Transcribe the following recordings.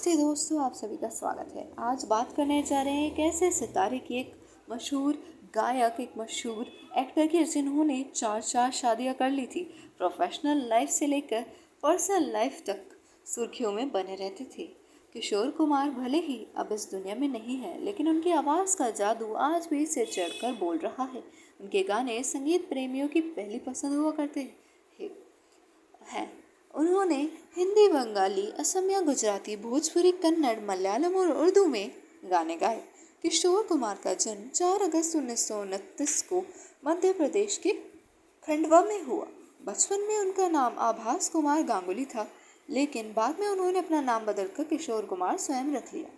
नमस्ते दोस्तों, आप सभी का स्वागत है। आज बात करने जा रहे हैं एक ऐसे सितारे की, एक मशहूर गायक, एक मशहूर एक्टर की जिन्होंने चार चार शादियां कर ली थी। प्रोफेशनल लाइफ से लेकर पर्सनल लाइफ तक सुर्खियों में बने रहते थे। किशोर कुमार भले ही अब इस दुनिया में नहीं है, लेकिन उनकी आवाज़ का जादू आज भी सिर चढ़कर बोल रहा है। उनके गाने संगीत प्रेमियों की पहली पसंद हुआ करते हैं। उन्होंने हिंदी, बंगाली, असमिया, गुजराती, भोजपुरी, कन्नड़, मलयालम और उर्दू में गाने गाए। किशोर कुमार का जन्म 4 अगस्त 1929 को मध्य प्रदेश के खंडवा में हुआ। बचपन में उनका नाम आभास कुमार गांगुली था, लेकिन बाद में उन्होंने अपना नाम बदलकर किशोर कुमार स्वयं रख लिया।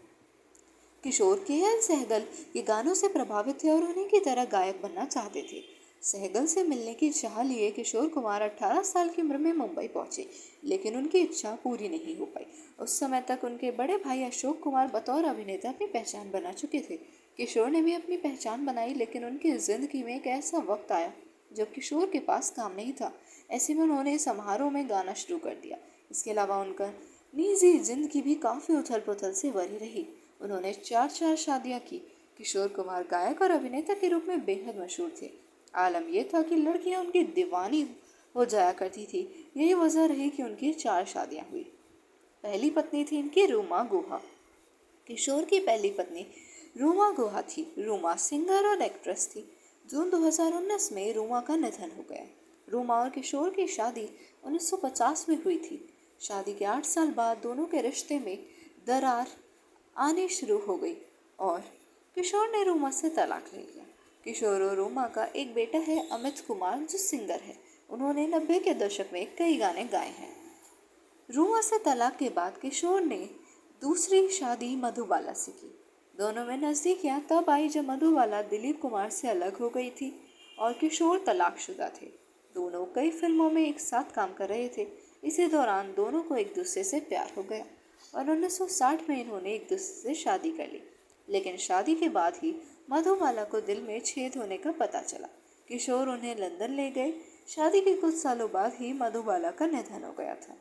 किशोर के.एल. सहगल के गानों से प्रभावित थे और उन्हीं की तरह गायक बनना चाहते थे। सहगल से मिलने की चाह लिए किशोर कुमार 18 साल की उम्र में मुंबई पहुंचे, लेकिन उनकी इच्छा पूरी नहीं हो पाई। उस समय तक उनके बड़े भाई अशोक कुमार बतौर अभिनेता अपनी पहचान बना चुके थे। किशोर ने भी अपनी पहचान बनाई, लेकिन उनकी जिंदगी में एक ऐसा वक्त आया जब किशोर के पास काम नहीं था। ऐसे में उन्होंने समारोह में गाना शुरू कर दिया। इसके अलावा उनका निजी जिंदगी भी काफ़ी उथल पुथल से भरी रही। उन्होंने चार चार शादियां की। किशोर कुमार गायक और अभिनेता के रूप में बेहद मशहूर थे। आलम यह था कि लड़कियां उनकी दीवानी हो जाया करती थी। यही वजह रही कि उनकी 4 शादियां हुई। पहली पत्नी थी इनकी रूमा गुहा। किशोर की पहली पत्नी रूमा गुहा थी। रूमा सिंगर और एक्ट्रेस थी। जून 2019 में रूमा का निधन हो गया। रूमा और किशोर की शादी 1950 में हुई थी। शादी के 8 साल बाद दोनों के रिश्ते में दरार आनी शुरू हो गई और किशोर ने रूमा से तलाक ले लिया। किशोर और रूमा का एक बेटा है, अमित कुमार, जो सिंगर है। उन्होंने 90 के दशक में कई गाने गाए हैं। रूमा से तलाक के बाद किशोर ने दूसरी शादी मधुबाला से की। दोनों में नज़दीकियां तब आई जब मधुबाला दिलीप कुमार से अलग हो गई थी और किशोर तलाकशुदा थे। दोनों कई फिल्मों में एक साथ काम कर रहे थे। इसी दौरान दोनों को एक दूसरे से प्यार हो गया और 1960 में इन्होंने एक दूसरे से शादी कर ली। लेकिन शादी के बाद ही मधुबाला को दिल में छेद होने का पता चला। किशोर उन्हें लंदन ले गए। शादी के कुछ सालों बाद ही मधुबाला का निधन हो गया था।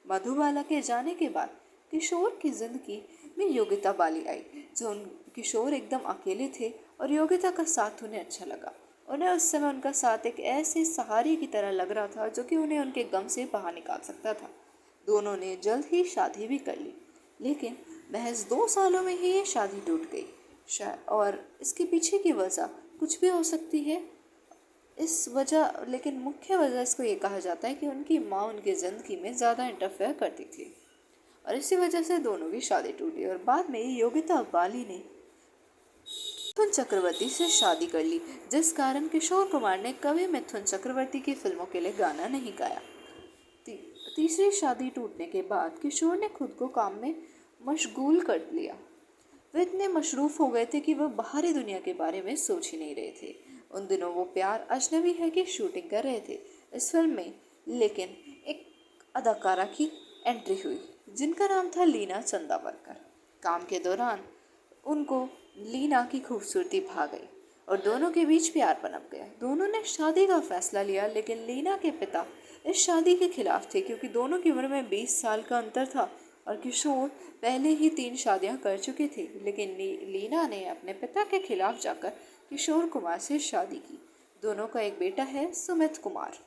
मधुबाला के जाने के बाद किशोर की जिंदगी में योगिता बाली आई। किशोर एकदम अकेले थे और योगिता का साथ उन्हें अच्छा लगा। उन्हें उस समय उनका साथ एक ऐसे सहारे की तरह लग रहा था जो कि उन्हें उनके गम से बाहर निकाल सकता था। दोनों ने जल्द ही शादी भी कर ली, लेकिन महज 2 सालों में ही ये शादी टूट गई। और इसके पीछे की वजह कुछ भी हो सकती है। लेकिन मुख्य वजह इसको ये कहा जाता है कि उनकी माँ उनकी ज़िंदगी में ज़्यादा इंटरफेयर करती थी और इसी वजह से दोनों की शादी टूटी। और बाद में योगिता बाली ने मिथुन चक्रवर्ती से शादी कर ली, जिस कारण किशोर कुमार ने कभी मिथुन चक्रवर्ती की फिल्मों के लिए गाना नहीं गाया। तीसरी शादी टूटने के बाद किशोर ने खुद को काम में मशगूल कर लिया। वे इतने मशरूफ हो गए थे कि वह बाहरी दुनिया के बारे में सोच ही नहीं रहे थे। उन दिनों वो प्यार अजनबी है कि शूटिंग कर रहे थे इस फिल्म में, लेकिन एक अदाकारा की एंट्री हुई जिनका नाम था लीना चंदावरकर। काम के दौरान उनको लीना की खूबसूरती भा गई और दोनों के बीच प्यार पनप गया। दोनों ने शादी का फैसला लिया, लेकिन लीना के पिता इस शादी के खिलाफ थे क्योंकि दोनों की उम्र में 20 साल का अंतर था और किशोर पहले ही 3 शादियां कर चुके थे। लेकिन लीना ने अपने पिता के खिलाफ जाकर किशोर कुमार से शादी की। दोनों का एक बेटा है, सुमित कुमार।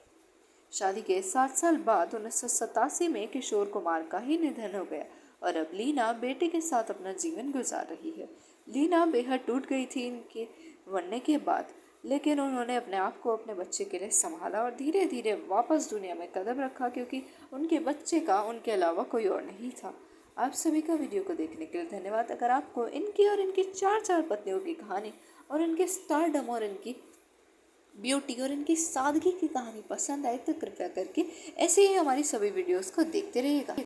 शादी के 7 साल बाद 1987 में किशोर कुमार का ही निधन हो गया और अब लीना बेटे के साथ अपना जीवन गुजार रही है। लीना बेहद टूट गई थी इनके मरने के बाद, लेकिन उन्होंने अपने आप को अपने बच्चे के लिए संभाला और धीरे धीरे वापस दुनिया में कदम रखा, क्योंकि उनके बच्चे का उनके अलावा कोई और नहीं था। आप सभी का वीडियो को देखने के लिए धन्यवाद। अगर आपको इनकी और इनकी 4 पत्नियों की कहानी और इनके स्टारडम और इनकी ब्यूटी और इनकी सादगी की कहानी पसंद आए तो कृपया करके ऐसे ही हमारी सभी वीडियोस को देखते रहिएगा।